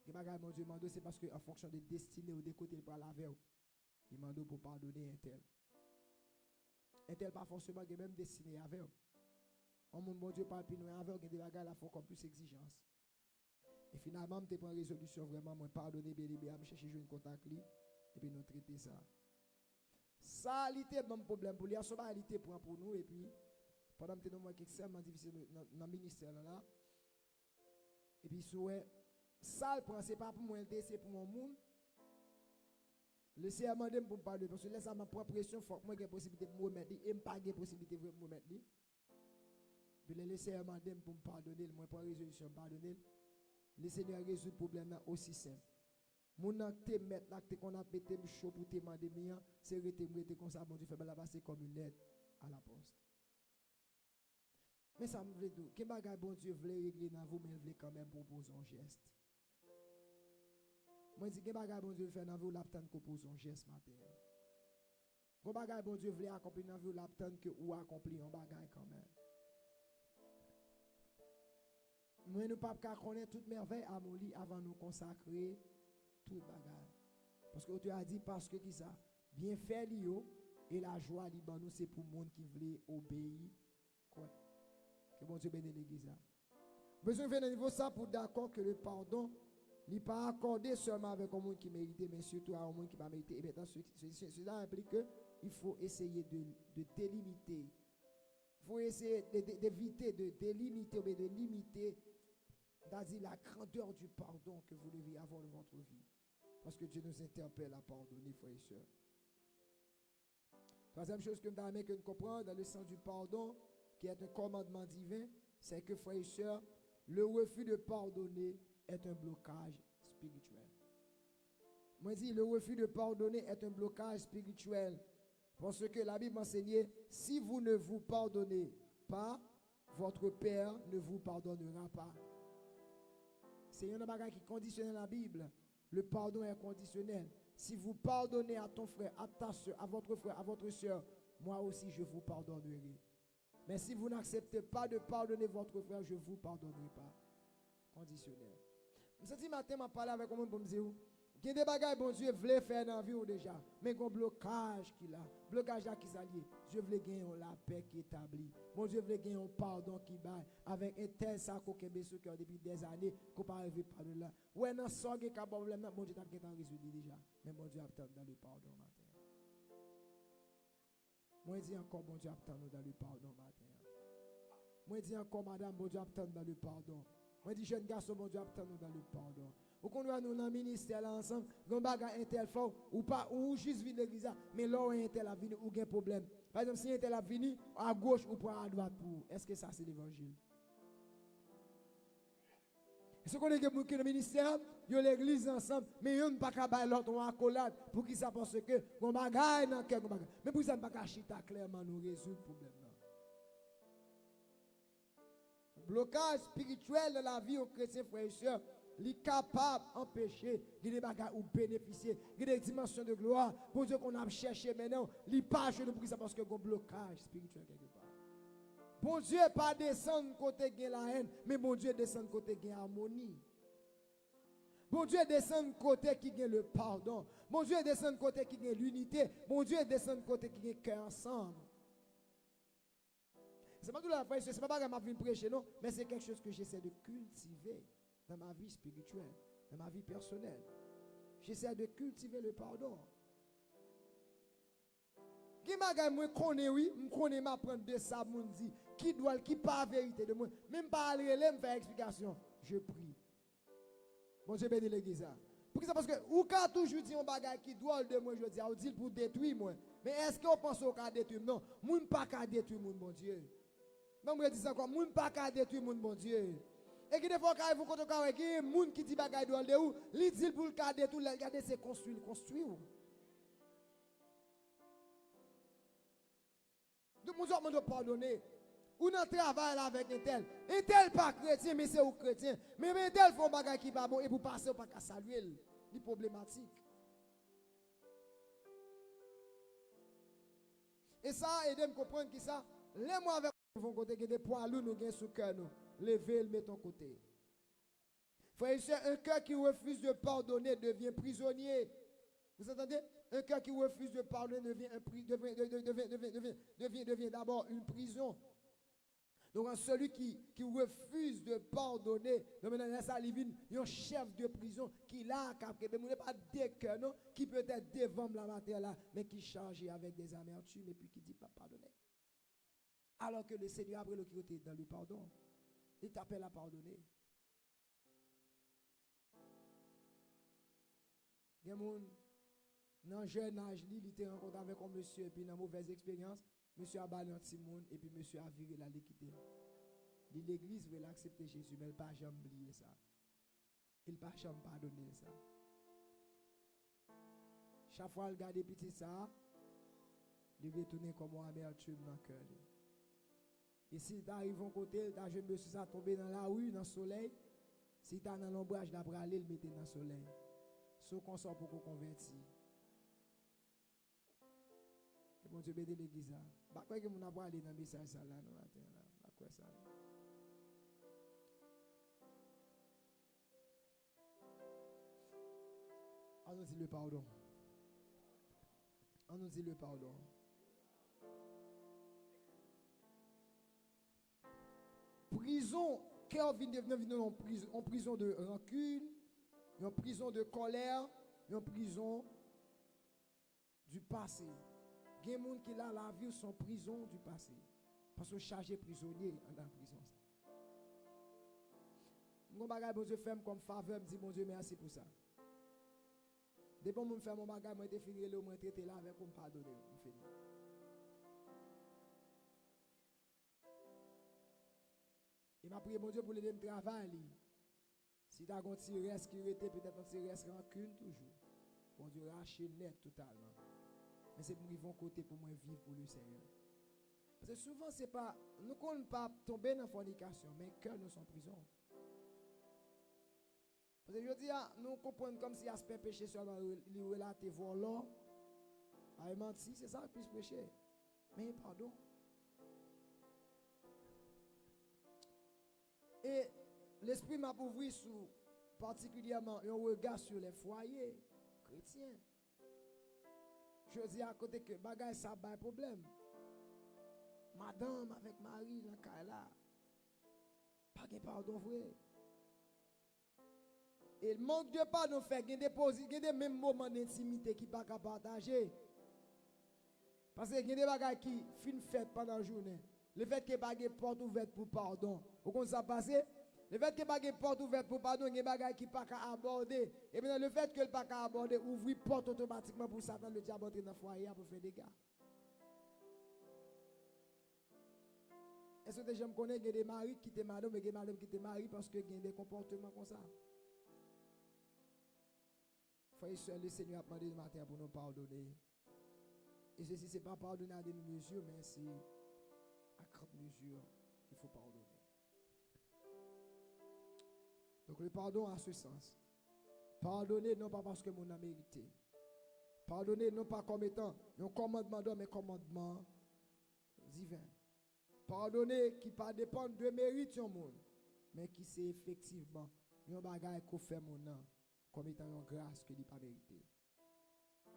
Mon Dieu mando, c'est parce que en fonction de destinée ou de côté pour la veille, il mando pour pardonner un tel. Un tel pas forcément que même destiné avec. On mon Dieu pas puis nous avec des bagages là font comme plus exigence. Et finalement, je prends résolution vraiment moi pardonner bien bien, me chercher une contact li et puis nous traiter ça. Ça était bon problème pour lui, ça vaalité pour nous et puis pendant que nous extrêmement difficile dans le ministère là. Et puis ça le prend c'est pas pour moi c'est pour mon monde. Laissez demander pour me parler parce que laisse ma propre pression faut que moi j'ai possibilité de me remettre et me pas j'ai possibilité de me remettre. Puis laissez demander pour me pardonner, moi prendre résolution pardonner. Le Seigneur résout le problème aussi simple. Mon acte mettre l'acte qu'on a pété chaud pour te demander bien, c'est rester comme ça bon Dieu fait la passer comme une lettre à la poste. Mais ça me veut dire que bagage bon Dieu veut régler dans vous mais il veut quand même proposer un geste. Moi je dis que bagage bon Dieu fait dans vous l'attendre qu'on pose un geste matin. Que bagage bon Dieu veut accomplir dans vous l'attendre que ou accomplir un bagage quand même. Nous ne pouvons pas connaître toute merveille à mon lit avant de nous consacrer tout bagage. Parce que tu as dit parce que qui ça bien faire l'io et la joie liban nous c'est pour le monde qui veut obéir. Quoi? Que bon Dieu bénisse l'église. Besoin de faire un niveau ça pour d'accord que le pardon n'est pas accordé seulement avec un monde qui mérite, mais surtout à un monde qui va mériter. Et maintenant, cela implique qu'il faut essayer de délimiter. Il faut essayer d'éviter de délimiter ou de limiter c'est-à-dire la grandeur du pardon que vous devez avoir dans votre vie. Parce que Dieu nous interpelle à pardonner, frères et sœurs. Troisième chose que nous comprenons dans le sens du pardon, qui est un commandement divin, c'est que, frères et sœurs, le refus de pardonner est un blocage spirituel. Moi, je dis, le refus de pardonner est un blocage spirituel. Parce que la Bible enseigne, si vous ne vous pardonnez pas, votre Père ne vous pardonnera pas. C'est un bagage qui conditionne la Bible. Le pardon est conditionnel. Si vous pardonnez à ton frère, à ta soeur, à votre frère, à votre soeur, moi aussi je vous pardonnerai. Mais si vous n'acceptez pas de pardonner votre frère, je ne vous pardonnerai pas. Conditionnel. Ce matin, je parlé avec un pour me dire, il y a des bagages bon Dieu voulait faire dans la vie déjà, mais il y a un blocage qui là. Blocage là qui s'allie. Dieu voulait gagner la paix qui est établie. Bon Dieu voulait gagner un pardon qui bat avec un tel sac au Québec depuis des années qu'on pas arriver par là. Ouais, non, ça qui a problème, bon Dieu t'a résolu déjà. Mais bon Dieu attend dans le pardon matin. Moi je dis encore bon Dieu attend dans le pardon matin. Moi je dis encore madame bon Dieu attend dans le pardon. Moi je dis jeune garçon bon Dieu attend dans le pardon. Ou qu'on doit nous dans le ministère là ensemble, on bagarre intel fort ou pas ou juste vinn l'église mais là où intel a venu ou gain problème. Par exemple si intel a venu à gauche ou pas à droite pour. Est-ce que ça c'est l'évangile? Ce qu'on est que pour le ministère, yo l'église ensemble, mais yon pas ka bay l'autre en accolade pour qui ça parce que on bagarre dans quelque bagarre. Mais pour ça pas ka chita clairement nous résoudre le problème là. Blocage spirituel de la vie aux chrétiens frères et sœurs. Li capable d'empêcher des bagages ou bénéficier des dimensions de gloire pour Dieu qu'on a cherché maintenant li pas jeune pour ça parce que un blocage spirituel quelque part. Bon Dieu pas descendre côté gain la haine mais bon Dieu descend côté gain harmonie. Bon Dieu descend côté qui gagne le pardon. Bon Dieu descend côté qui gagne l'unité. Bon Dieu descend côté qui gagne cœur ensemble. C'est pas tout la frère, c'est pas bagarre m'a vinn prêcher non, mais c'est quelque chose que j'essaie de cultiver dans ma vie spirituelle, dans ma vie personnelle. J'essaie de cultiver le pardon. Qui m'a moi connais oui, me connais m'apprendre de ça mon dit qui doit qui pas vérité de moi, même pas aller me faire explication, je prie. Bon Dieu bénisse l'église. Pour ça parce que ou quand toujours dit un bagage qui doit de moi je dis on dit pour détruire moi. Mais est-ce qu'on pense au cas détruire non, moun pas qu'à détruire mon bon Dieu. Non moi dis ça quoi, moun pas qu'à détruire mon bon Dieu. Et qui des fois quand vous comptez quand qui moun qui dit bagay doit de où, li dit pour le cas détruire, regardez c'est construire. Donc nous avons pardonner. Ou dans travail avec un tel pas chrétien mais c'est ou chrétien. Mais un tel font bagay qui pas bon et pour passer ou pas qu'à saluer, c'est problématique. Et ça aide à me comprendre que ça, les mois avec vont côté que des poids lourds nous gagnent sous cœur nous, lever le mettre en côté. Frères et sœurs, un cœur qui refuse de pardonner devient prisonnier. Vous entendez? Un cœur qui refuse de pardonner devient d'abord une prison. Donc celui qui refuse de pardonner, ça il un chef de prison qui là, qui n'est pas des cœurs, non, qui peut être devant la matière là, mais qui charge avec des amertumes et puis qui dit pas pardonner. Alors que le Seigneur, après le qui était dans le pardon, il t'appelle à pardonner. Il y a des gens, dans un jeune âge, il était rencontré avec un monsieur, et puis dans une mauvaise expérience, monsieur a balayé un petit monde, et puis monsieur a viré la liquidité. L'église veut l'accepter Jésus, mais elle n'a pas jamais oublié ça. Il n'a pas jamais pardonné ça. Chaque fois qu'il regarde petit ça, il retourne comme un amertume dans le cœur. Et si tu arrives à côté, tu as jeune monsieur ça tombé dans la rue, dans le soleil, si tu es dans l'ombrage d'après aller, le mettre dans le soleil. Sauf qu'on sort pour qu'on convertit. Et bon Dieu, béde l'église là. Bah, quoi que mon avoir aller dans le message ça là, nous matin là. Bah, quoi ça? On nous dit le pardon. On nous dit le pardon. Prison, cœur vient devenir en prison de rancune, en prison de colère, en prison du passé. Il y a des gens qui là la vie sont prison du passé. Parce que chargé prisonnier dans la prison. Mon bagage, bon Dieu, fait comme faveur, me dit, mon Dieu, merci pour ça. Depuis que je fais mon bagage, je suis fini, je traité là avec, pour me pardonner. Il m'a prié, mon Dieu, pour l'aider me travailler. Si tu as un petit reste qui était, peut-être un petit reste rancune toujours. Bon Dieu, racher net totalement. Mais c'est pour qu'ils vont côté pour moi vivre pour le Seigneur. Parce que souvent, c'est pas, nous ne comptons pas tomber dans la fornication, mais cœur nous sommes en prison. Parce que je dis, nous comprenons comme si l'aspect péché seulement lui relaté volant, à mentir, c'est ça qui puisse pécher. Mais pardon. Et l'esprit m'a ouvert sur particulièrement un regard sur les foyers chrétiens. Je dis à côté que bagay ça pas problème. Madame avec Marie dans le là. Pas de pardon vrai. Et le manque de pardon fait qu'il y a des mêmes moments d'intimité qui ne sont pas partagés. Parce qu'il y a des bagages qui fin fait pendant la journée. Le fait qu'il n'y ait pas de porte ouverte pour pardon. Vous comprenez ça passer? Le fait qu'il n'y ait pas de porte ouverte pour pardon, il y a des bagages qui ne sont pas aborder. Et bien le fait que le pas aborder, ouvrir porte automatiquement pour Satan, le diable entrer dans le foyer pour faire des dégâts. Est-ce que déjà me connais, il y a des maris qui étaient madame et des madame qui étaient maris parce qu'il y a des comportements comme ça? Frère et soeur, le Seigneur a demandé le matin pour nous pardonner. Et ceci, ce n'est pas pardonner à des mesures, mais c'est à 40 mesures qu'il faut pardonner. Donc le pardon a ce sens. Pardonner non pas parce que mon a mérité. Pardonner non pas comme étant un commandement d'homme, mais un commandement divin. Pardonner qui ne pas dépendre de mérite du monde, mais qui c'est effectivement un bagage qu'on fait mon nom comme étant une grâce que il n'a pas mérité.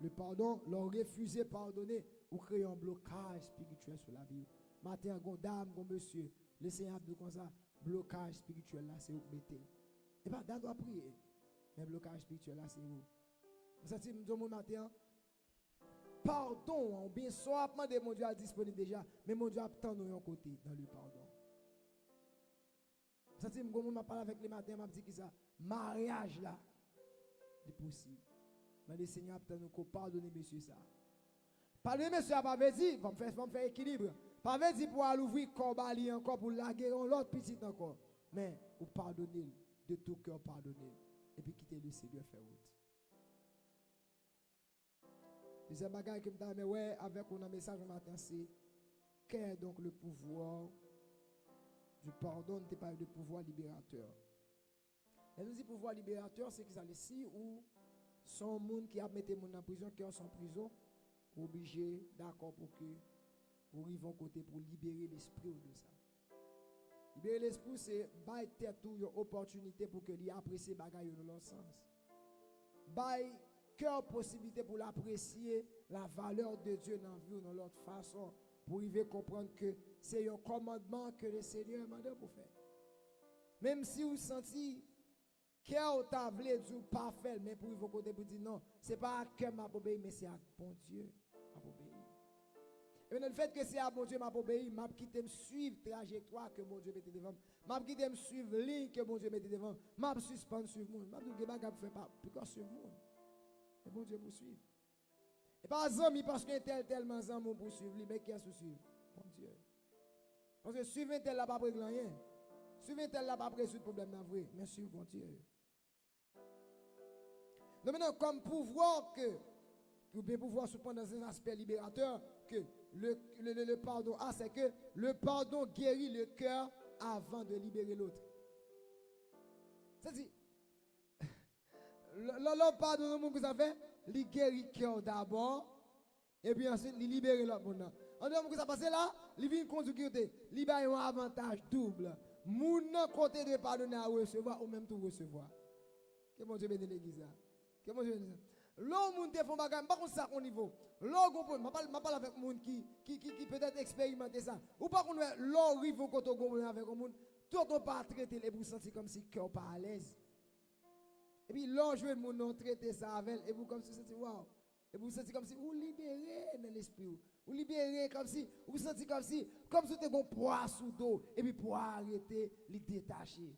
Le pardon, leur refuser pardonner ou créer un blocage spirituel sur la vie. Matin, dame, monsieur, le Seigneur dit comme ça, blocage spirituel là, c'est où mettez. Et pas d'accord à prier. Mais blocage spirituel là, c'est où. Vous savez, je dis matin, pardon, bien soit de mon Dieu disponible déjà, mais mon Dieu attend nous un côté dans le pardon. Vous savez, je m'a parlé avec les matins, m'a dit que ça, mariage là, c'est possible. Mais le Seigneur attend nous pardonner monsieur ça. Pardonner monsieur, pas dit, va me faire équilibre. Pas dit pour aller ouvrir corbali encore pour laguer l'autre petit encore. Mais pour pardonner, de tout cœur pardonner. Et puis quitter le Seigneur faire route. Deuxième bagage que je me dis, ouais, avec un message ce matin, c'est qu'est donc le pouvoir du pardon, ne pas de pouvoir libérateur. Et nous dit pouvoir libérateur, c'est que ça ici où son monde qui a mis les gens en prison, qui sont en prison, obligé, d'accord pour que vous arrivez côté pour libérer l'esprit de ça. Libérer l'esprit, c'est bailler tête ou une opportunité pour que lui apprécie les bagages dans leur sens. Bailler cœur possibilité pour l'apprécier la valeur de Dieu dans la vie ou dans l'autre façon. Pour arriver comprendre que c'est un commandement que le Seigneur m'a donné pour faire. Même si vous sentez cœur t'a voulu dire pas faire, mais pour vous côté pour dire non, c'est pas à cœur m'a obéi, mais c'est à bon Dieu m'a obéi. Et le fait que c'est à bon Dieu m'a obéi, m'a quitté me suivre trajectoire que bon Dieu mette devant, m'a quitté me suivre ligne que bon Dieu mette devant, m'a suspendre suivre monde, m'a dit que bagage fait pas pourquoi suivre monde. Et bon Dieu vous suivre. Et pas amis parce qu'un tellement amour pour suivre lui, mais qui a suivre? Bon Dieu. Parce que suivre un tel là pas régler rien. Suivre un tel là pas résoudre problème dans vrai, mais suivre bon Dieu. Donc maintenant comme pouvoir que vous pouvez pouvoir surprendre dans un aspect libérateur que le pardon c'est que le pardon guérit le cœur avant de libérer l'autre. C'est-à-dire l'homme pardonne mon que ça fait, il guérit le cœur d'abord et puis ensuite il libère l'autre monde. En dehors que ça passe là, il vient conduire il a un avantage double. Moun côté de pardonner à recevoir ou même tout recevoir. Que mon Dieu bénisse l'église là. Que mon Dieu bénisse. L'homme te font bagage pas comme ça au niveau. L'homme comprend, m'a parle avec monde qui peut-être expérimenter ça. Ou pas qu'on l'homme arrive au côté avec un monde, tout on pas traiter et vous sentir comme si cœur pas à l'aise. Et puis l'homme jouer monde non traiter ça avec et vous comme si sentez waouh. Et vous sentez comme si vous libérez dans l'esprit. Vous libérez comme si vous sentez comme si vous êtes un poids sous dos et puis pour arrêter les détacher.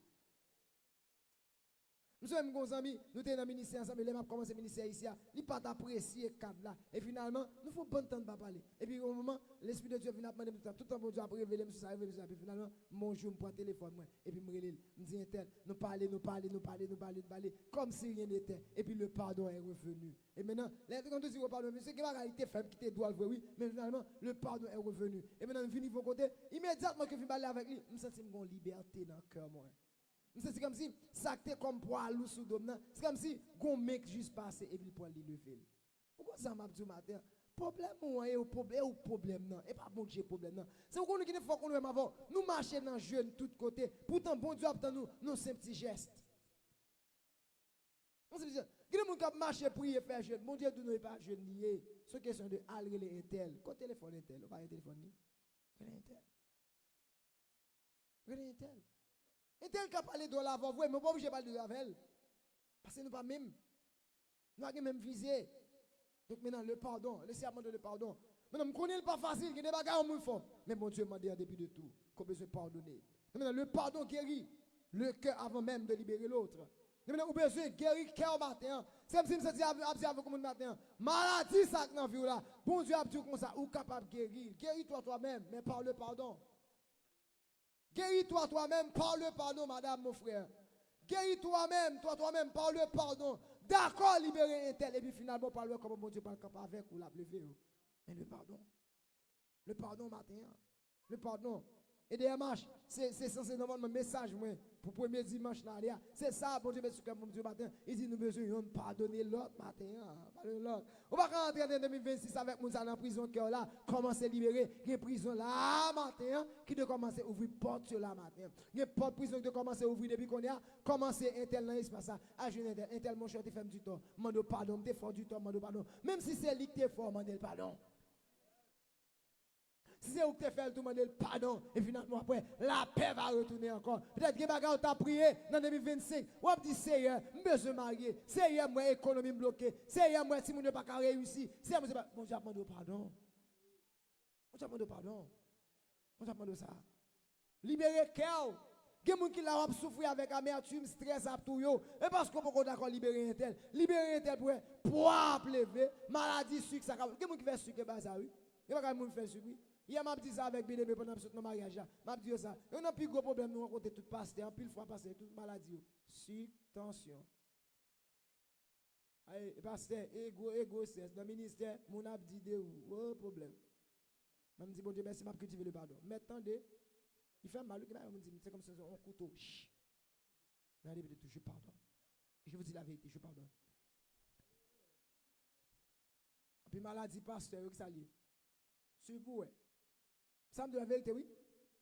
Nous sommes bons amis, nous sommes dans le ministère ensemble, nous avons commencé le ministère ici, il pas apprécié le cadre là. Et finalement, nous faut bon temps de parler. Et puis au moment, l'Esprit de Dieu vient demander tout le temps, bon Dieu a révélé, monsieur ça, révélé ça. Et puis finalement, mon jour, je prends le téléphone, et puis je me dis, nous parler, comme si rien n'était. Et puis le pardon est revenu. Et maintenant, quand tu dis le pardon, c'est que la réalité fait qui te doit le oui, mais finalement, le pardon est revenu. Et maintenant, nous venons de côté, immédiatement que je viens parler avec lui, je sens une liberté dans le cœur, moi. C'est comme si ça était comme poids lourd sous dôme. C'est comme si un mec juste passé et puis pour lui lever. Pourquoi ça m'a dit matin? Problème ou problème non et pas bon Dieu problème non. C'est qu'on qui ne faut qu'on nous avant. Nous marcher dans jeune tout côté. Pourtant bon Dieu attend nous c'est un petit geste. On se dit qui monde qui marcher prier faire jeune. Bon Dieu nous pas jeune lié. C'est question de aller les intel. Quand téléphone intel, on pas un téléphone ni. Intel. Et tel qu'a parlé de l'avant, mais pas obligé de parler de l'avant. Parce que nous pas même. Nous avons même visé. Donc maintenant, le pardon, laissez-moi demander le pardon. Maintenant, je connais pas facile, il y a des bagages en fort. Mais mon Dieu m'a dit en dépit de tout, qu'on a besoin de pardonner. Maintenant, le pardon guérit le cœur avant même de libérer l'autre. Maintenant, on a besoin de guérir le cœur matin. C'est comme si je me dis avec vous matin. Maladie, ça dans la vie là. Bon Dieu a dit comme ça, ou capable de guérir. Guéris-toi toi-même, mais par le pardon. Guéris-toi toi-même par le pardon, madame, mon frère. Guéris toi-même, toi-même, par le pardon. D'accord, libérer un tel. Et puis finalement, par le comment mon Dieu parle avec ou la lever. Mais le pardon. Le pardon, matin. Le pardon. Et DMH, c'est censé normalement un message, moi, pour le premier dimanche là. C'est ça, bon Dieu, mais ce mon Dieu matin. Il dit, nous besoin de pardonner l'autre matin. Pardonner l'autre. On va rentrer en 2026 avec nous dans la prison cœur là, commencer à libérer. Il y a prison là matin, qui doit commencer à ouvrir porte sur la matin. Il y a porte prison qui doit commencer à ouvrir depuis qu'on y a commencé un tel dans l'espace. À jeune un tel mon cher, tu fais du temps. Mande pardon, tu fort du temps, mande pardon. Même si c'est lui qui est fort, mande pardon. Si c'est où que tu fais le tout, demander le pardon. Et finalement, après, la paix va retourner encore. Peut-être que tu as prié dans 2025. Ou tu dis, Seigneur, je besoin de marier. Seigneur, moi, économie bloquée. Seigneur, moi, si je n'ai pas réussi. Seigneur, moi, bon, j'ai demandé pardon. On demandé pardon. On demandé ça. Libérer le cœur. Il y a des gens qui l'ont souffert avec amertume, stress, à tout. Et parce qu'on peut d'accord libérer un tel. Libérer un tel pour pouvoir lever. Maladie, sucre, ça. Il y a des gens qui font sucre, ça, oui. Il y a des gens qui font sucre, oui. Hier, m'a dit ça avec BDB pendant notre mariage. M'a dit ça. On a plus gros problème, nous rencontrer tout pasteur, pile fois passer toute maladie. Sucre, tension. Allez, pasteur, ego, c'est dans le ministère, mon a dit de où, problème. M'a dit, bon Dieu, merci, m'a cultivé le pardon. Mais attendez, il fait mal, il dit, c'est comme si on couteau. Mais allez, je pardonne. Je vous dis la vérité, je pardonne. Puis maladie, pasteur, ça lié. Sur vous, ça me dit la vérité, oui.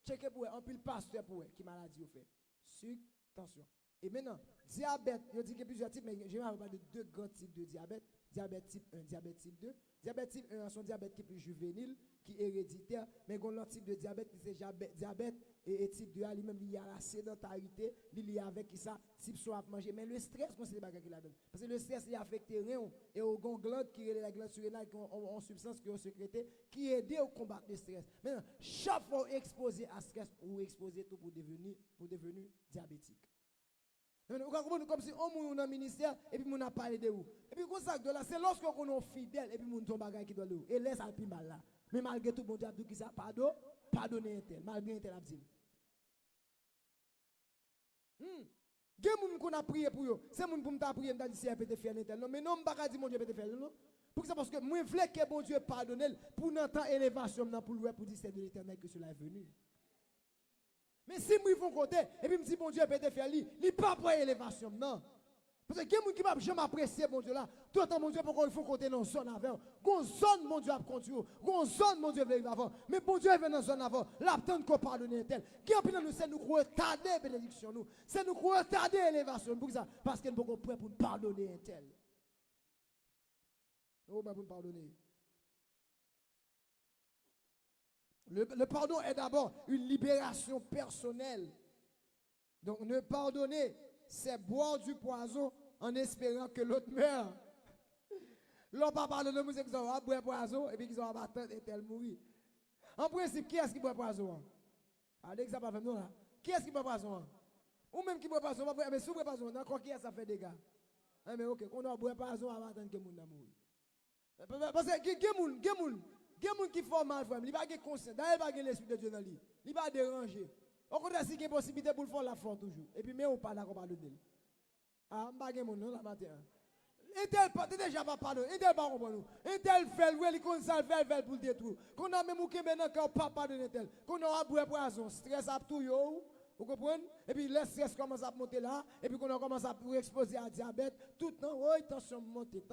checker pour un pile pasteur pour qui maladie au fait. Sucre, tension. Et maintenant, diabète, je dis qu'il y a plusieurs types, mais je vais parler de deux grands types de diabète. Diabète type 1, diabète type 2. Diabète type 1, c'est un diabète qui est plus juvénile, qui est héréditaire, mais il y a l'autre type de diabète qui c'est diabète et type 2, lui-même lié à la sédentarité, lié avec qui ça, type soit à manger. Mais le stress, c'est des bagages qu'il a donné. Parce que le stress, il affecte les reins et aux glandes qui est la glande surrénale, qui ont une substance qui est sécrétée, qui aide à combattre le stress. Maintenant, chaque fois exposé à stress, ou exposé tout pour devenir diabétique. Comme si on est dans le ministère et puis on a parlé de vous. Et puis, c'est lorsque on est fidèle et puis on tombe bagage qui doit le. Et laisse alpi mal là. Mais malgré tout, bon Dieu a dit qui ça, pardonner un tel, malgré un tel abdil. Il y a des gens qui ont prié pour eux. C'est des gens qui ont prié pour dire si elle peut faire un tel. Non, mais non, je ne peux pas dire mon Dieu peut faire. Non. Pour ça, parce que moi, je veux que bon Dieu pardonne pour notre élévation, pour dire c'est de l'éternel que cela est venu. Mais si moi, ils font côté, et puis me dit, bon Dieu, peut-être faire lui, il n'est pas pour élévation, non. Parce que quelqu'un qui va jamais apprécier, mon Dieu, là, tout le temps, mon Dieu, pourquoi il faut côté dans une zone avant. Une zone, mon Dieu, à continuer. Une zone, mon Dieu, veut avant. Mais bon Dieu, vient dans une zone avant. Là, tant qu'on pardonne un tel. Qui en plus, nous, c'est nous retarder bénédiction, nous. C'est nous retarder élévation. Pour ça, parce que nous sommes prêts pour pardonner un tel. Nous sommes prêts pour pardonner. Le pardon est d'abord une libération personnelle. Donc, ne pardonner, c'est boire du poison en espérant que l'autre meure. L'on pas pardonner, c'est qu'ils ont boire poison et puis qu'ils ont abattu et tel mourir. En principe, qui est-ce qui boit poison? Allez, ça pas fait nous là. Qui est-ce qui boit poison? Ou même qui boit poison, mais si vous boit poison, encore qui est-ce ça fait des gars? Mais ok, qu'on a boire poison avant d'attendre que moun mourir. Parce que il y a des gens qui font mal, il va pas conscient, d'ailleurs, il va pas l'esprit de Dieu dans lui. Il va déranger. Au contraire, si il y a une possibilité pour le faire, la faire toujours. Et puis, mais on parle d'accord, pardonner. Ah, je ne sais pas non, la matin. Et tel, déjà pas pardonner. Et tel, pas comprendre. Et tel fait, il comme ça, fait pour le détruire. Qu'on a même ou qui maintenant, qu'on pas pardonner tel. Qu'on a un bout poison, stress à tout, yo. Vous comprenez? Et puis, le stress commence à monter là. Et puis, qu'on a commencé à exposer à diabète. Tout le temps, oui, tension monte.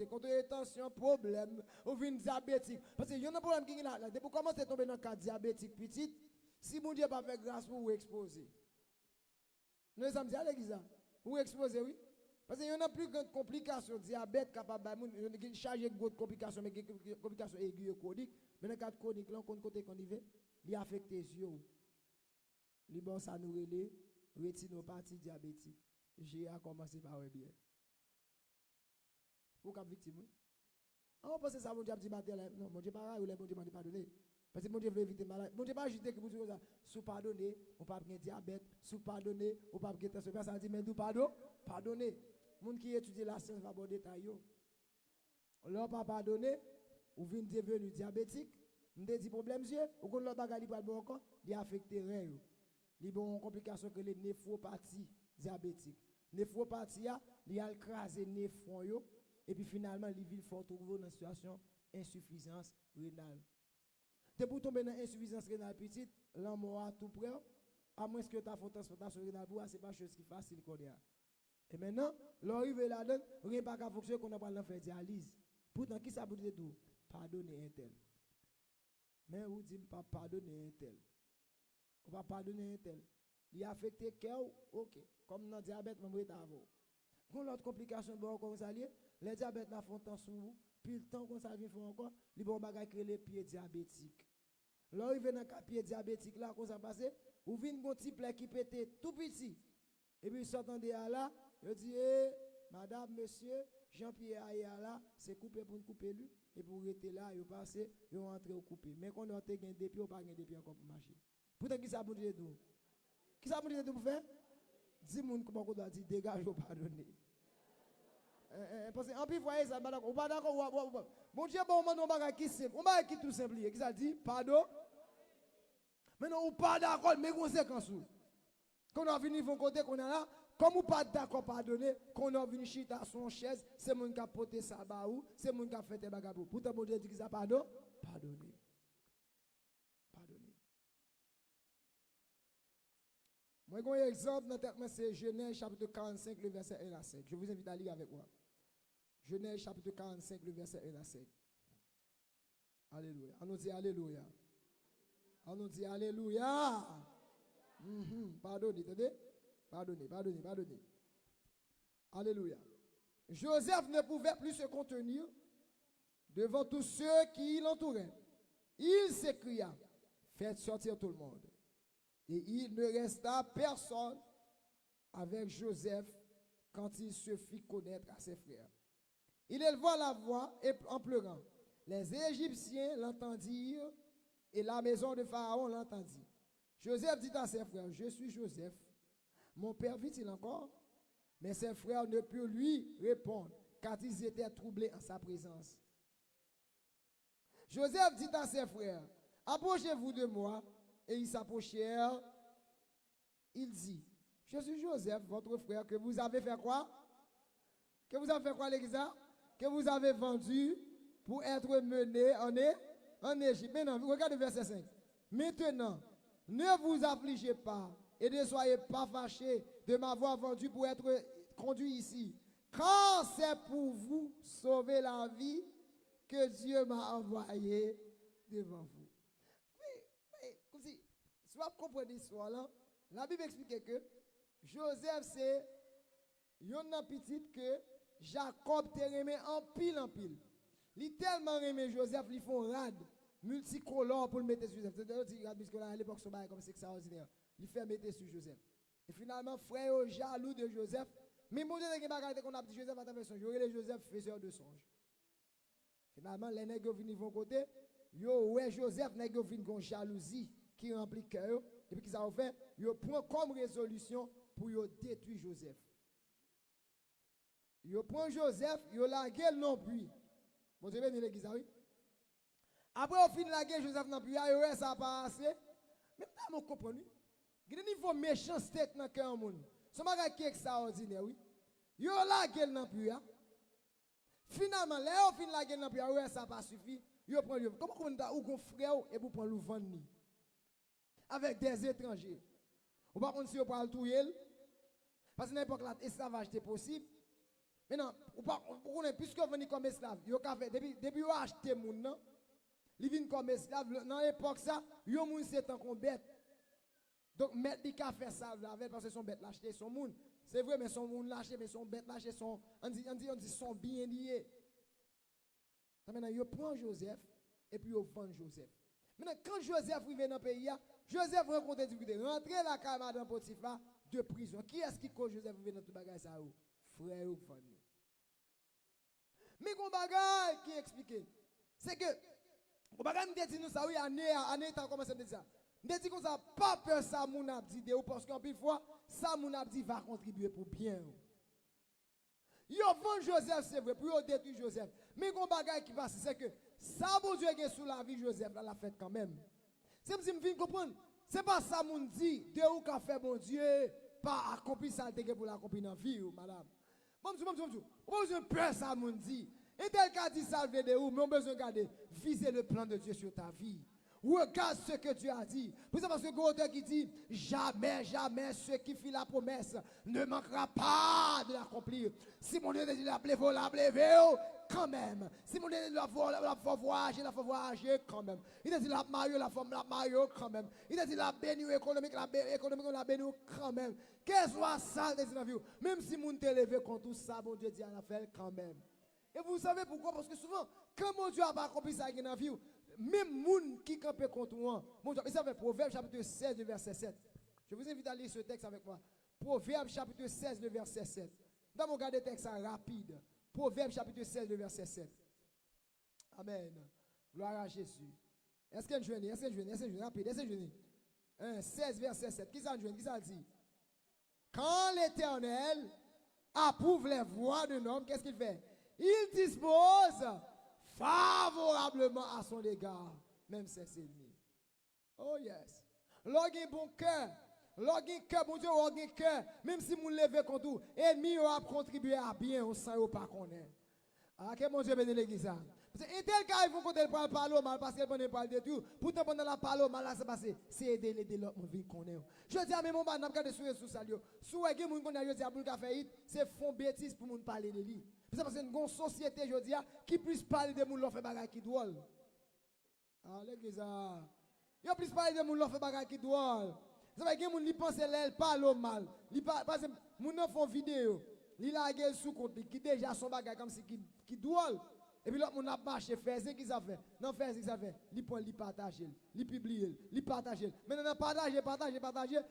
Quand on a tension, problème. On vient diabétique. Parce qu'il y a un problème qui est là. Depuis qu'on commence à tomber dans le cas diabétique petit, si mon Dieu n'a pas fait grâce pour vous exposer. Nous sommes dit à l'église, vous exposez, oui. Parce qu'il y en a plus de complications, diabète, capable de charger de complications, mais complications aiguës et chroniques. Mais dans le cas chronique, là, on côté qu'on y va, il affecte les yeux. Les bon, ça nous relève, rétinopathie diabétique. J'ai commencé par bien. Vous êtes victime, oui. On pense que ça, mon Dieu, dit matin, non, mon Dieu, pas mon Dieu m'a pardonné. Parce que mon Dieu veut éviter malade. Mon Dieu pas ajouter que vous dites ça. Sous pardonner, on pas de diabète. Sous pardonner, on pas de tension. Ça dit mais nous pardonner. Moun qui étudie la science va bon détail yo. On leur pas pardonner, ou vient devenu diabétique, on dit problème yeux, ou qu'on l'autre bagarre pour bon encore, il affecte rein yo. Li bon complication que les néphropathie diabétique. Néphropathie a, il a écrasé néphron yo et puis finalement il vit fort trouver dans situation insuffisance rénale. Te pour tomber dans insuffisance rénale petite, l'amour à tout près, à moins que tu as fait transportation rénale, ce n'est pas chose qui est facile. Et maintenant, l'arrivée là-dedans, rien pas qu'à fonctionner qu'on a pas faire dialyse. Pourtant, qui ça vous dit tout? Pardonner un tel. Mais vous dites pas pardonner un tel. On va pardonner un tel. Il a affecté cœur, ok. Comme dans le diabète, on va avant. Quand l'autre complication, bon, comme ça, les diabètes la font tant sur vous, puis le temps qu'on ça vient faire encore, ils vont créer les pieds diabétiques. L'arrivée dans le pied diabétique là, qu'on ça passe, ou vient un petit plaie qui pète tout petit. Et puis, s'entendez à là, je dis, madame, monsieur, Jean-Pierre Aya là, c'est coupé pour nous couper lui. Et pour rester là, il passe, il rentre au coupé. Mais quand on a gagné des pieds, on n'a pas gagné des pieds encore pour marcher. Pourtant, qui ça vous dit tout? Qui ça vous dit tout pour faire? 10 moun comment on doit dire, dégage ou pardonner. Parce que en plus, vous voyez ça, on pas d'accord. Mon Dieu, bon, on va qui simple. On va qui tout simple. Qui ça dit? Pardon. Maintenant, on pas d'accord, mais conséquence. Quand on a venu de côté qu'on a là, comme on pas d'accord pardonner, quand on a venu chita à son chaise, c'est mon qui a porté ça baou, c'est mon qui a fait des bagabou. Pourtant, mon Dieu dit que ça pardon, pardonner. Pardonner. Moi, j'ai un exemple dans tête, c'est Genèse chapitre 45, le verset 1 à 5. Je vous invite à lire avec moi. Genèse chapitre 45, le verset 1 à 5. Alléluia. On nous dit Alléluia. On nous dit Alléluia. Pardonnez, attendez. Pardonnez. Alléluia. Joseph ne pouvait plus se contenir devant tous ceux qui l'entouraient. Il s'écria, faites sortir tout le monde. Et il ne resta personne avec Joseph quand il se fit connaître à ses frères. Il éleva la voix et, en pleurant. Les Égyptiens l'entendirent et la maison de Pharaon l'entendit. Joseph dit à ses frères, je suis Joseph. Mon père vit-il encore? Mais ses frères ne purent lui répondre, car ils étaient troublés en sa présence. Joseph dit à ses frères, approchez-vous de moi. Et ils s'approchèrent. Il dit, je suis Joseph, votre frère, que vous avez fait quoi? Que vous avez fait quoi, l'église? Que vous avez vendu pour être mené en Égypte. Maintenant, regardez verset 5. Maintenant, ne vous affligez pas et ne soyez pas fâchés de m'avoir vendu pour être conduit ici. Car c'est pour vous sauver la vie que Dieu m'a envoyé devant vous. Oui, comme si vous comprenez l'histoire là, la Bible explique que Joseph c'est un petit que Jacob te remet en pile en pile. Il tellement remet Joseph, ils font rad multicolore pour le mettre sur Joseph. C'est à l'époque c'est comme c'est extraordinaire. Il fait mettre sur Joseph. Et finalement frère jaloux de Joseph, mais mon Dieu qu'on a dit Joseph à ta version, les Joseph faiseur de songe. Finalement les nègres viennent vont côté, yo ouais Joseph nègres viennent gon jalousie qui remplit cœur et puis qu'ils ont fait, yo prend comme résolution pour yo détruire Joseph. Yo prend Joseph, yo lagué non plus. Bon Dieu béni l'église oui. Après au fin lagué Joseph non plus, yo ça pas assez. Même pas mon comprendre. Il y a un niveau méchanceté dans le cœur du monde. C'est un bagage qui est extraordinaire, oui. Yo lagué non plus. Finalement, là, au fin lagué non plus, yo ça pas suffit. Yo prend le. Comment on a ou frère et vous prend le vendre avec des étrangers. Ou pas si vous parlez tout elle. Parce que n'importe là esclavage était possible. Maintenant, ou pas puisque vous venez comme esclave, yo ka fait depuis vous acheter moun nan, li vinn comme esclave dans l'époque ça, yo moun c'est tant qu'on bête. Donc mettre li ka fait ça avec parce que son bête l'acheter son moun. C'est vrai mais son moun l'acheter mais son bête l'acheter son on dit son bien lié. Maintenant yo prend Joseph et puis yo vend Joseph. Maintenant quand Joseph arrive dans le pays, Joseph rencontre des difficultés. Rentrer la caille madame Potiphar de prison. Qui est-ce qui cause Joseph arrive dans tout bagage ça ou? Frère ou famille. Mais qu'on bagage qui explique, c'est que on bagage me dit nous ça oui année t'as commencé à dire ça. Me dit qu'on ça pas peur ça mon a dit de ou parce qu'en plus fois ça mon a dit va contribuer pour bien. Yo vend Joseph c'est vrai pour yo détruire Joseph. Mais qu'on bagage qui passe c'est que ça bon Dieu qui est sous la vie Joseph là la fête quand même. C'est me viens comprendre. C'est pas ça mon dit de ou qu'a fait bon Dieu pas accomplir ça pour l'accomplir dans vie madame. Bon, on a besoin de peur, ça, mon dit. Et tel qu'a dit salver de où, mais on a besoin de garder, viser le plan de Dieu sur ta vie. Regarde ce que Dieu a dit. Pour ça, parce que le auteur qui dit, jamais, jamais, ceux qui fit la promesse ne manquera pas de l'accomplir. Si mon Dieu dit l'appeler, il faut l'appeler, quand même. Si mon Dieu dit la faut voyager, quand même. Il a dit la marier, la femme, la marier, quand même. Il a dit la bénir économique, la bénir, quand même. Qu'est-ce soit ça, dans la vie. Même si mon Dieu levé contre tout ça, mon Dieu dit à la faire quand même. Et vous savez pourquoi? Parce que souvent, quand mon Dieu a pas accompli ça dans la vie, même moun qui campait contre moi, mon Dieu, ça fait Proverbe chapitre 16, le verset 7. Je vous invite à lire ce texte avec moi. Proverbe chapitre 16, le verset 7. Dans mon garde texte rapide. Proverbe chapitre 16, le verset 7. Amen. Gloire à Jésus. Est-ce qu'il y a une journée? Est-ce qu'il y a une journée? Rapide. Est-ce qu'il y a une journée? 16, verset 7. Qui ça dit? Qui ça dit? Quand l'Éternel approuve les voies d'un homme, qu'est-ce qu'il fait? Il dispose favorablement à son égard, même ses ennemis. Oh yes. Lorsqu'il bon cœur, lorsqu'il cœur, bon Dieu, lorsqu'il cœur, même si vous levez contre vous, ennemi a contribué à bien au sein ou pas qu'on est. Ah, que mon Dieu bénisse l'église. Parce que tel cas, il faut qu'on parle parler au mal parce qu'elle ne parle de tout. Pourtant, pendant la parole au mal, là, c'est passé. C'est aider l'autre vie qu'on est. Je dis à mes mamans, n'a pas de sourire sous ça. Si vous avez des gens qui ont dit à vous faire c'est fond bêtise pour nous parler de lui. C'est parce que une société, je dis, qui puisse parler de gens qui fait des choses qui drôle. Ah, l'église, Il y a plus parler de moun qui fait bagay qui drôle. Ça veut dire que moun li pense l'elle parle mal. Li par exemple, moun nan font vidéo, li la gueule sous compte qui déjà son bagay comme si qui drôle. Et puis l'autre moun a marché faire c'est qui ça fait. Non faire c'est qui ça fait. Li prend li partager, li publier, li partager. Maintenant partager,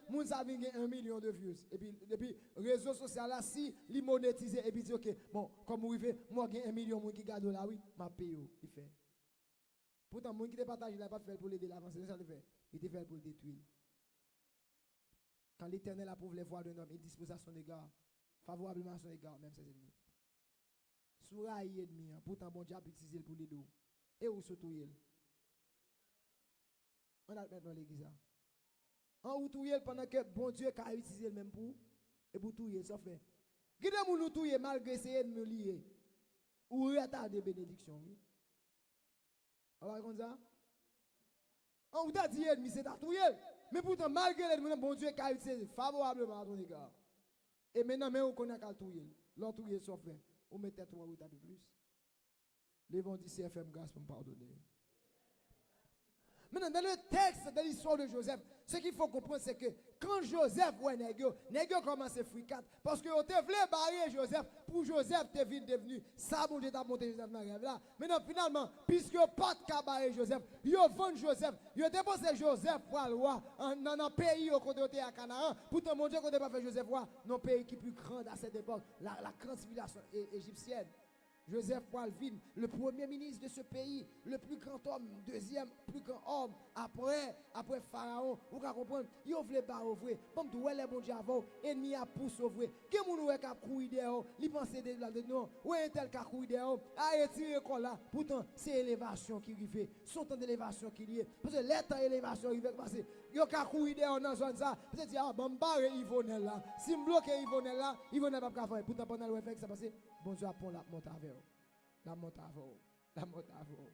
moun ça vient 1 million de views. Et puis depuis réseau social là si li monétiser et puis dit OK, bon comme vous fait moi j'ai 1 million moun qui garde là oui, m'a paye il fait. Pourtant moun qui te partage là pas fait pour l'aider l'avancer, ça le fait. Il te fait pour le détruire. Quand l'Éternel approuve les voies d'un homme, il dispose à son égard, favorablement à son égard, même ses ennemis. Soura y ennemi, pourtant bon Dieu a utilisé pour les deux. Et où se touille? On a maintenant l'église. En où touille pendant que bon Dieu a utilisé le même pour et pour touiller, ça fait. Gardez-vous nous touiller malgré ces ennemis liés. Ou retarder bénédiction. On va comme ça? On vous a dit ennemi, c'est à touiller. Mais pourtant, malgré l'ennemi, bon Dieu a utilisé favorablement à ton égard. Et maintenant, mais on connaît qu'à touiller. L'autre touiller, ça fait. On mettait 3 ou 4 plus. Les vont dire CFM grâce pour me pardonner. Maintenant, dans le texte de l'histoire de Joseph, ce qu'il faut comprendre, c'est que quand Joseph voit Négio commence à fricat. Parce que on te voulait barrer Joseph, pour Joseph te devenu. Ça, bon Dieu t'a monté Joseph dans le rêve là. Maintenant, finalement, puisque pas de cas barrer Joseph, ils vendent Joseph. Ils ont déposé Joseph pour le roi dans un pays au côté à Canaan. Pourtant, mon Dieu, qu'on n'a pas fait Joseph roi, dans un pays qui est plus grand à cette époque, la grande civilisation égyptienne. Joseph Poilvin, le premier ministre de ce pays, le plus grand homme, deuxième plus grand homme, après Pharaon, vous comprenez, il voulait pas ouvrir, comme tout les bon Dieu avant, ennemi a poussé ouvrir, qui moun oué ka courir dehors, il pensait de là de non, ou est tel ka courir dehors, a retiré quoi là, pourtant c'est élévation qui arrive, son temps d'élévation qui lié, parce que l'état d'élévation arrive passer, yo ka courir dehors dans zone ça, vous dire ah bon barre Yvonne là, si me bloque Yvonne là, Yvonne pas faire, pourtant pendant le fait que ça passe, bon Dieu apprend la monte avec la monte avec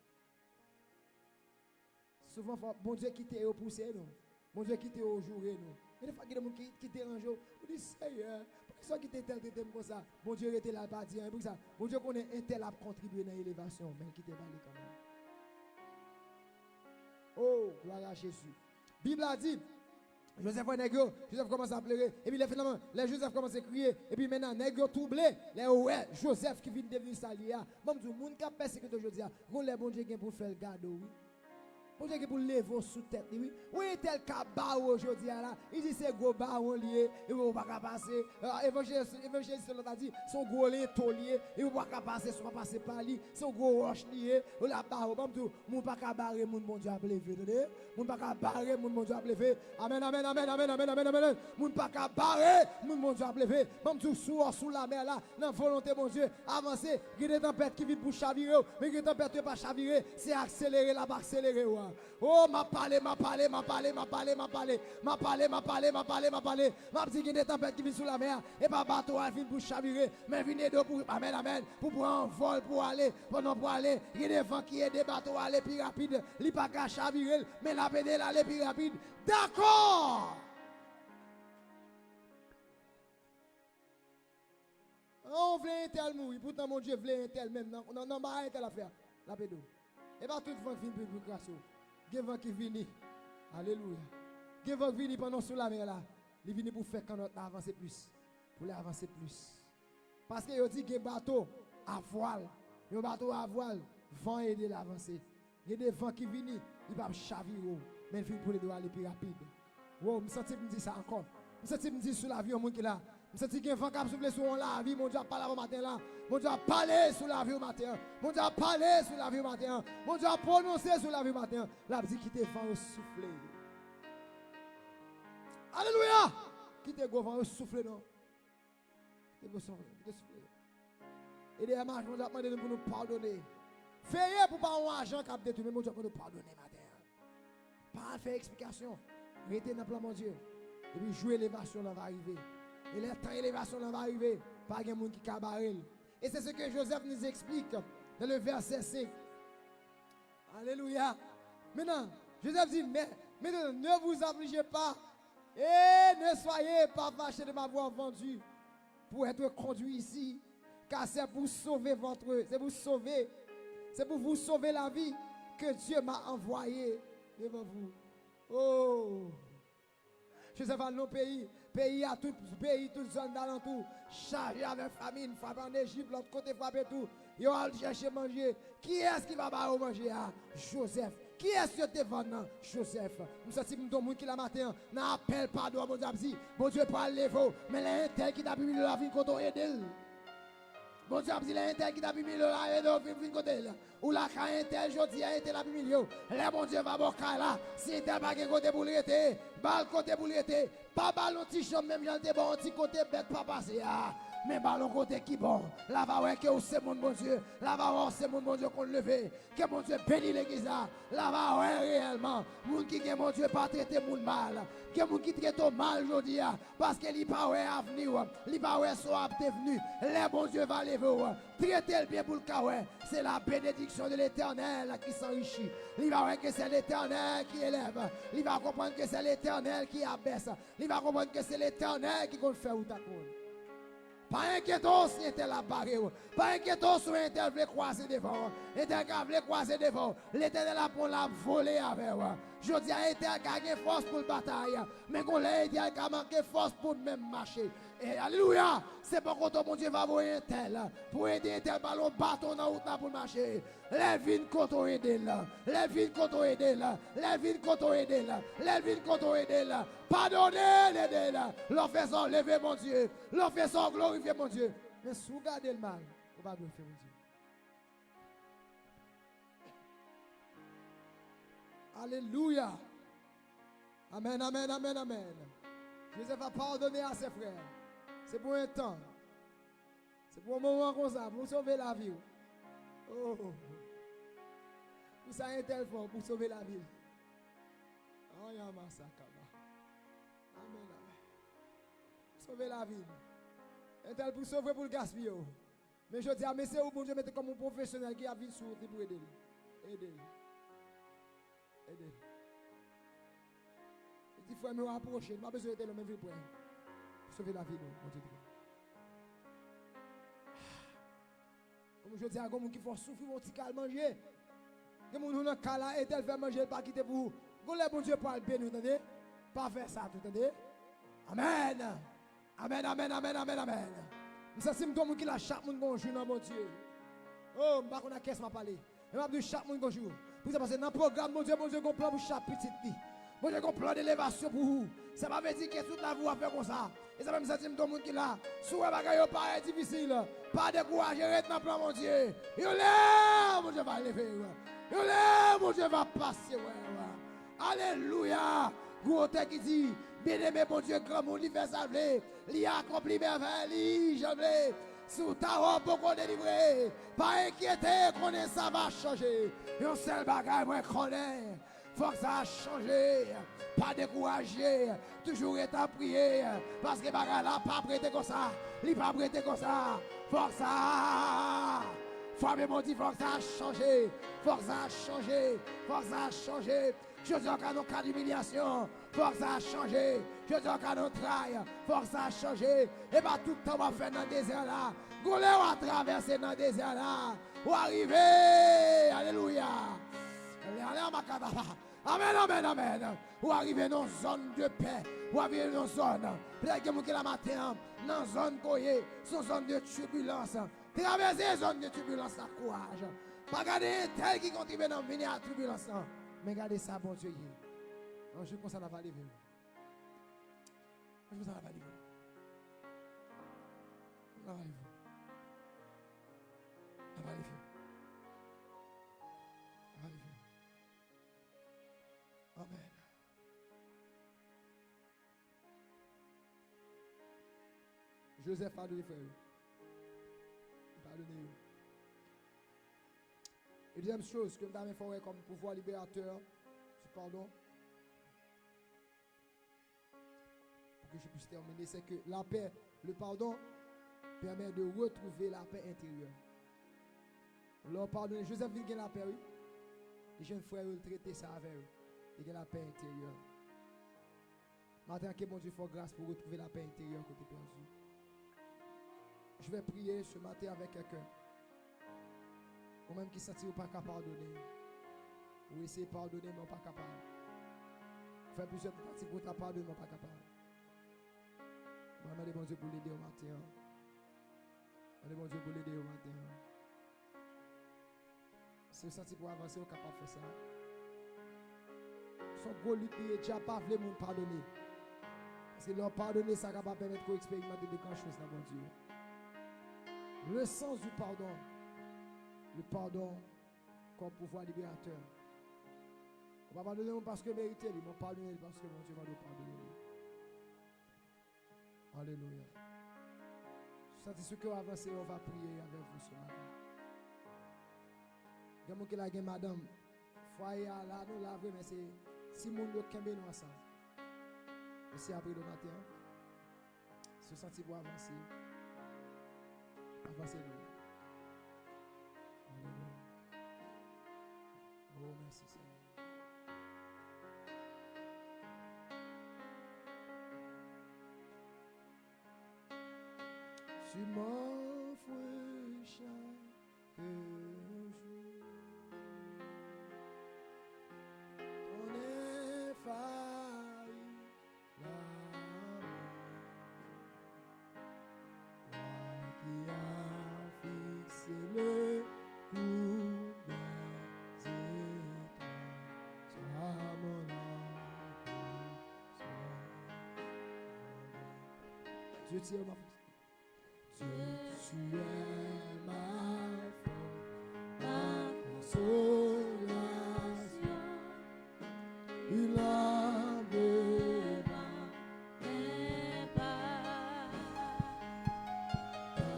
souvent bon Dieu quitte au pousser nous, bon Dieu quitte au jour nous, et des fois qu'il y a des gens qui dérange, vous dites Seigneur, pourquoi ça qui tel comme ça, bon Dieu était là pas dire, pour ça, bon Dieu connaît un tel a contribué dans l'élévation, mais qui te balé quand même. Oh, gloire à Jésus. Bible a dit, Joseph voit Négio, Joseph commence à pleurer, et puis finalement, les Joseph commence à crier, et puis maintenant, Négio troublé, les ouais, Joseph qui vient devenir salia. Même tout le monde qui a persécuté aujourd'hui, on les bon Dieu pour faire le garde, oui. Bon Dieu qui pour lever sous tête, oui. Oui, tel cas aujourd'hui, là, il dit c'est gros baron lié, il ne va pas passer. Évangéliste a dit, son gros linteau lié, il ne va pas passer, soit passer par lui, son gros roche lié, ou la barre, bon tout, mon pas qu'à barrer, mon Dieu a levé, mon pas qu'à barrer, mon Dieu a levé. Amen, amen, amen, amen, amen, amen, amen. Mon pas qu'à barrer, mon Dieu a levé. Bon tout, sous la mer là, dans volonté, mon Dieu, avancer. Il y a des tempêtes qui viennent pour chavirer, mais il y a des tempêtes qui ne pas chavirer, c'est accélérer là-bas, accélérer. Oh, m'a parlé, m'a dit qu'il y a des tempêtes qui viennent sous la mer, et pas bateau à venir pour chavirer, mais venez de pour, amen, amen, pour prendre un vol pour aller, il y a des vents qui aident des bateaux à aller plus rapide, il n'y a pas qu'à chavirer, mais la pédale aller plus rapide. D'accord! On voulait un tel mourir, pourtant mon Dieu voulait un tel même, non, un tel affaire, la pédale. Et pas tout le monde vient pour grâce. Il y a des gens qui viennent. Alléluia. Il y a des gens qui viennent pendant sous la mer là. Ils viennent pour faire qu'on avance plus. Pour les avancer plus. Parce qu'ils disent qu'il y a un bateau à voile. Un bateau à voile. Vent aider l'avancer. Il y a des vents qui viennent. Ils ne peuvent pas chavirer. Mais ils viennent pour les doigts aller plus rapide. Wow, je me dis ça encore. Je me dis sur l'avion, mon qui là. Je me dis qu'il y a un vent qui a soufflé sur la vie. Mon Dieu a parlé au matin là. Mon Dieu a parlé sur la vie au matin. Mon Dieu a parlé sur la vie au matin. Mon Dieu a prononcé sur la vie au matin. La vie qui te vent souffler. Alléluia. Qui te vent souffler non. Qui te souffler. Et des marches, mon Dieu a demandé pour nous pardonner. Veillez pour pas avoir un argent qui a détruit. Mais mon Dieu pour nous pardonner matin. Pas faire explication. Restez dans le plan mon Dieu. Et puis jouer l'élévation là va arriver. Et le temps d'élévation là va arriver. Pas de monde qui cabarel. Et c'est ce que Joseph nous explique dans le verset 5. Alléluia. Maintenant, Joseph dit, mais maintenant, ne vous affligez pas et ne soyez pas fâchés de m'avoir vendu pour être conduit ici. Car c'est pour sauver c'est pour vous sauver la vie que Dieu m'a envoyé devant vous. Oh. Joseph a nos pays à tout pays, toute zone d'alentour, chargé avec famine, frappé en Égypte, l'autre côté frappé tout. Ils ont cherché manger. Qui est-ce qui va manger? Joseph. Qui est-ce que tu vends? Joseph. Nous sommes tous les gens qui la matin, n'appelle pas de mon Dieu. Bon Dieu, pas lever, mais l'intérêt qui t'a pu la vie quand on aide. Bon Dieu, si l'intérêt qui t'a pu la vie côté là. Ou la caïntel, je dis, a été la milieu. Le bon Dieu va boire là. Si t'es pas côté pour l'été, bal côté pour l'été. Pas ballon petit champ, même j'en bon petit côté bête pas passer. Mais ballon côté qui bon. Là va ouais que c'est mon bon Dieu. Là va ouais c'est mon bon Dieu qu'on levé. Que mon Dieu bénit l'église là. Là va ouais réellement. Moun qui mon Dieu pas traiter moun mal. Que moun qui traite mal aujourd'hui. Parce que li pas ouais avenir. Li pas ouais soit devenu. Le bon Dieu va lever. Traiter le bien pour le kawé. C'est la bénédiction de l'Éternel qui s'enrichit. Il va voir que c'est l'Éternel qui élève. Il va comprendre que c'est l'Éternel qui abaisse. Il va comprendre que c'est l'Éternel qui compte faire ou ta compte. Pas inquiétant si était la barre. Pas inquiétant si était voulait croiser devant. Était voulait croiser devant. L'Éternel a pour la voler avec. Je dis à était a gagné force pour la bataille. Mais qu'on l'a dit a manqué force pour même marcher. Et alléluia, c'est pas quand mon Dieu va voir un tel pour aider un tel ballon bâton dans route pour marcher. Les vignes quand on aide là, les vignes quand on aide là, les vignes quand on aide là, les vignes quand on aide là. Pardonnez les là, leur faisant lever mon Dieu, leur faisant glorifier mon Dieu. Mais si vous gardez le mal, vous ne pouvez pas glorifier mon Dieu. Alléluia. Amen, amen, amen, amen. Joseph va pardonner à ses frères. C'est pour un temps. C'est pour un moment comme ça, pour sauver la vie. Oh. Pour ça, un tel fort, pour sauver la vie. Oh, y'a ma sakaba. Amen, amen. Sauver la vie. Un tel pour sauver pour le gaspiller. Mais je dis, mais c'est où bon Dieu mettez comme un professionnel qui a vu sur pour aider. Aider. Aider. Il faut me rapprocher. Je n'ai pas besoin d'être le même vie pour sauver la vie, mon Dieu. Comme je dis à quelqu'un qui faut souffrir, mon petit cal manger. Que mon nom cala et tel fait manger, pas quitter pour vous. Que bon Dieu parle bien, vous entendez? Pas faire ça, vous entendez? Amen. Amen, amen, amen, amen, amen. Ça, c'est mon qui la chaque monde bonjour dans mon Dieu. Oh, je ne sais pas qu'est-ce que je vais parler. Je vais dire chaque monde bonjour. Pour ça, parce que dans le programme, mon Dieu, on plan pour chaque petite vie. Bon, j'ai un plan d'élévation pour vous. Ça va me dire que toute la vie va faire comme ça. Et ça va me sentir tout le monde qui est là. Si vous avez pas difficile, pas décourager, reste dans le plan, mon Dieu. Yo là, mon Dieu va lever. Yo là, mon Dieu va passer. Alléluia. Goutte qui dit, bien-aimé, mon Dieu, grand monde, il fait ça, il a accompli merveille, je sous ta robe pour qu'on délivre. Pas inquiéter, qu'on est, ça va changer. Un seul bagage, moi, qu'on est. Faut que ça a changé, pas découragé, toujours être à prier, parce que bagage là pas prêté comme ça, il pas prêté comme ça. Faut que ça, faut mon Dieu, faut que ça a changé, faut que ça a changé, faut que ça a changé. Je dis qu'à nos cas d'humiliation, faut que ça a changé. Je dis qu'à nos trailles, faut que ça a changé. Et pas tout le temps on va faire dans le désert là, on va traverser dans le désert là, ou arriver, alléluia. Amen, amen, amen. Ou arriver dans une zone de paix. Ou arriver dans une zone. Peut-être que vous la matin, dans une zone coyée, une zone de turbulence. Traverser une zone de turbulence, à courage. Pas garder tel qui contribue dans venir à la turbulence. Mais gardez ça, bon Dieu. Un jour comme ça, on va lever. Un jour, ça va lever. On va lever. On va lever. Amen. Joseph a donné frère. Il a donné. Et deuxième chose que je vais faire comme pouvoir libérateur, c'est pardon. Pour que je puisse terminer, c'est que la paix, le pardon, permet de retrouver la paix intérieure. Leur pardonner. Joseph vient gagner la paix, oui. Les jeunes frères veulent traiter ça avec eux. Il y a la paix intérieure. Maintenant que mon Dieu fait grâce pour retrouver la paix intérieure que tu as perdue. Je vais prier ce matin avec quelqu'un. Ou même qui ne sentit pas capable de pardonner. Ou essayer de pardonner mais pas capable. Faire plusieurs tentatives pour ta pardonner, pas capable. Demandez bon Dieu pour l'aider au matin. Demandez bon Dieu pour l'aider au matin. Si vous sentez pour avancer, vous êtes capable de faire ça. Son gros lutte, il déjà pas voulu nous pardonner. Parce que leur pardonner, ça va pas permettre d'expérimenter de grandes choses dans mon Dieu. Le sens du pardon. Le pardon comme pouvoir libérateur. On ne va pas pardonner parce que mérité, mais on va pardonner parce que mon Dieu va nous pardonner. Alléluia. C'est ce que vous avancez, on va prier avec vous ce matin. Il y a quelqu'un qui a madame, foyer là, nous laver, mais c'est si mon Dieu qui est ensemble. Merci après le matin. Si vous sentez pour avancer, avancez-nous. Alléluia. Oh, merci Seigneur. Tu m'offres chaque jour ton infaillible amour, toi qui as fixé le coup des étoiles, sois mon amour, Dieu tire ma force. Dieu, tu es ma force, ma consolation, il a besoin mes pas, ta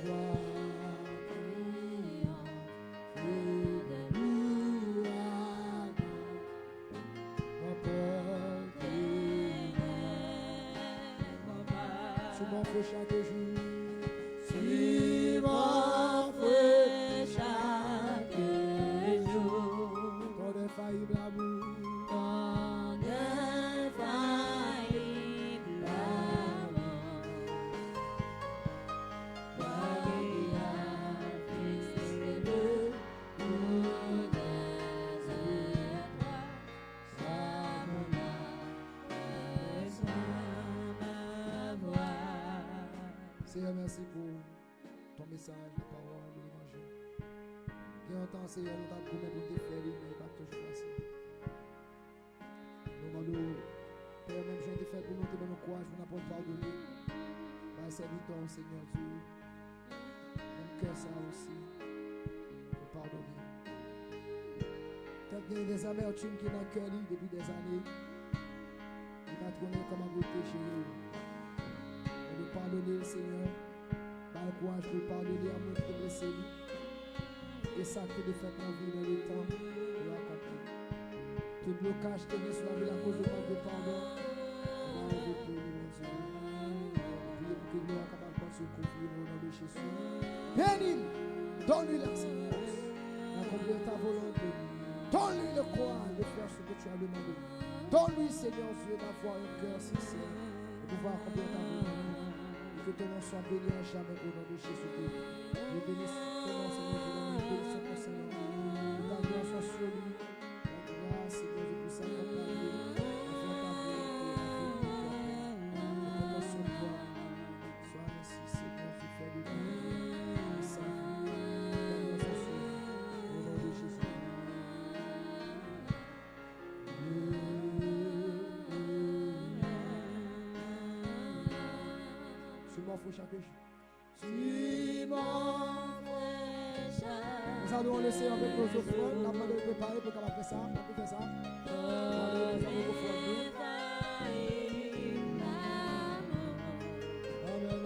voix criant, feu de l'ouragan, emporter mon pas, tu m'offres chaque jour. Tu m'offres chaque jour ton infaillible amour, ton infaillible amour, toi qui as fixé le coup des étoiles, sois mon âme, sois ma voix. Seigneur, merci pour ton message, la parole de l'évangile. Qui entend, Seigneur, nous t'avons promis pour te faire, mais pas toujours facile. Nous demandons, Père, même je te fais pour nous, te donner courage, pour nous pardonner. Par serviteur, Seigneur Dieu. Même cœur, ça aussi, pour pardonner. Quand il y a des amertumes qui sont dans le cœur depuis des années, il va tourner comme un beauté chéri. De pardonner, Seigneur. Par le courage de pardonner à mon blessé. Et ça que de faire en vie dans le temps de accomplir. Tout blocage qui est sur la vie à cause de manque de pardon. On va enlever pour nous, mon Dieu. Priez pour que nous soyons capables de se confier au nom de Jésus. Bénis, donne-lui la force d'accomplir ta volonté. Donne-lui le courage de faire ce que tu as demandé. Donne-lui, Seigneur Dieu, d'avoir un cœur sincère. De pouvoir accomplir ta volonté. Que ton nom soit béni à jamais au nom de Jésus-Christ. Je bénis ton nom, Seigneur, je donne une bénédiction pour Seigneur. Que ta grâce soit sur lui. Ta grâce, Seigneur, je puisse accompagner. Afin ta volonté, que ton nom soit toi. Sois ainsi, Seigneur, tu fais de lui. Sa vie, ta grâce soit sur lui. Au nom de Jésus. Chaque jour. Nous allons laisser avec nos offrandes. La main de préparer pour qu'on faire ça. On peut faire ça. Amen,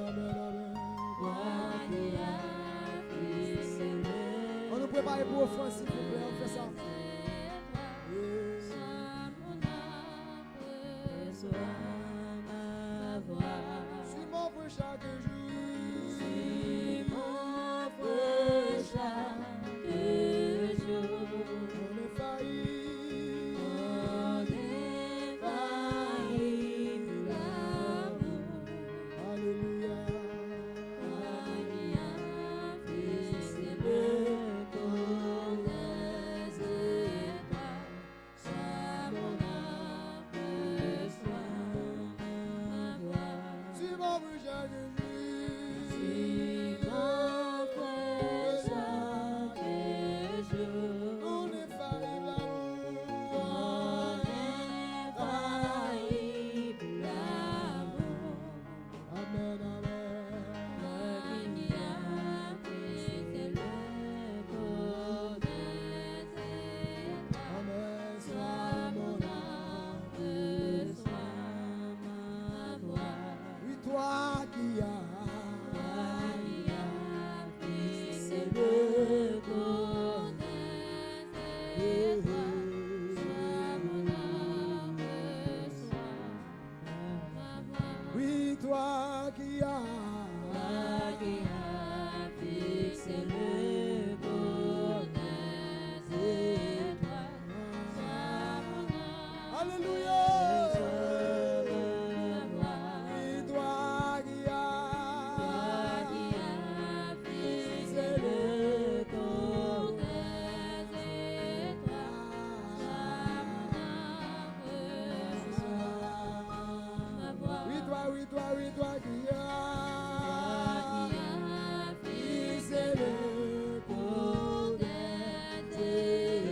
amen, amen. On nous prépare pour offrande, s'il vous plaît. On fait ça. Chaque jour, si m'offre chaque jour, on est failli, l'amour. Alléluia, alléluia, fils de ton toi qui as fixé le cours des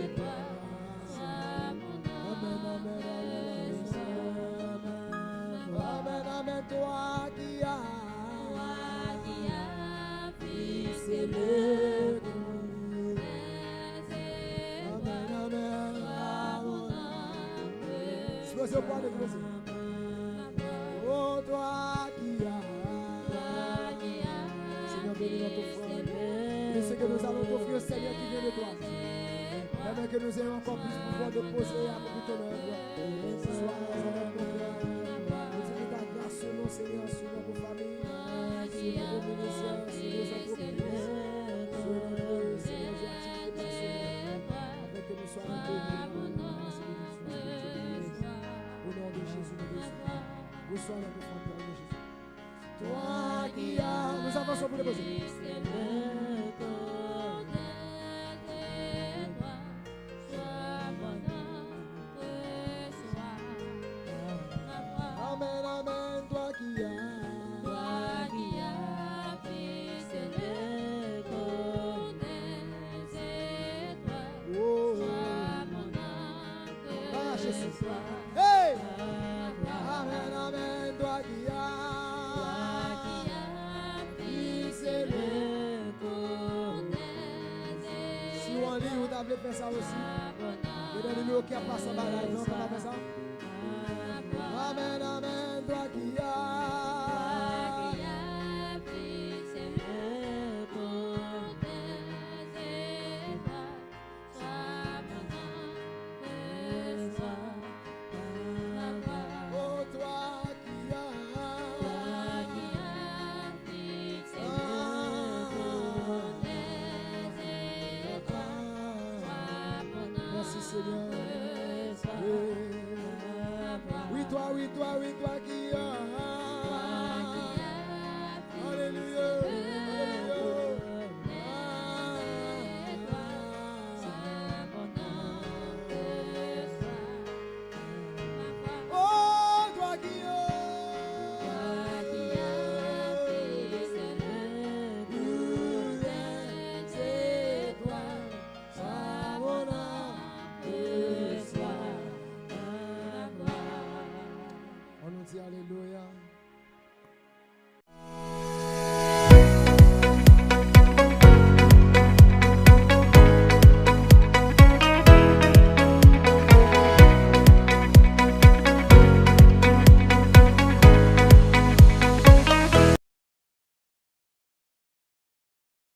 étoiles. Amen, amen, amen, amen, toi qui as fixé le cours des étoiles. Amen, amen. Sois au point de closer. Oh, toi qui as, Seigneur, bénis notre frère. Et ce que nous allons t'offrir, Seigneur, qui vient de toi. Afin que nous ayons encore plus pouvoir de poser à beaucoup ton œuvre. Ce soir, nous allons nos cœurs. Nous disons ta grâce sur nous, Seigneur, sur notre famille, sur nos ministères, sur nos entreprises, sur nos Seigneur, activités personnelles. Afin que nous soyons bénis. Au nom de Jésus, nous bénissons. Reçois notre foi, Père, au nom de Jésus. Toi qui as, nous avançons pour les poser. Amen, amen, toi qui as fixé le cours des étoiles. Oh, ah, Jésus. Hey! Amen, amen, toi qui as fixé le cours des étoiles. Si on lit, vous avez fait ça aussi. Il y a des numéros qui passent en bas là, non, on va faire ça. Amen, amen, toi qui as fixé le cours des étoiles. Sois mon ange, sois ma voix. Oh, toi qui as fixé le cours des étoiles. Sois mon ange. Merci Seigneur. Oui, toi qui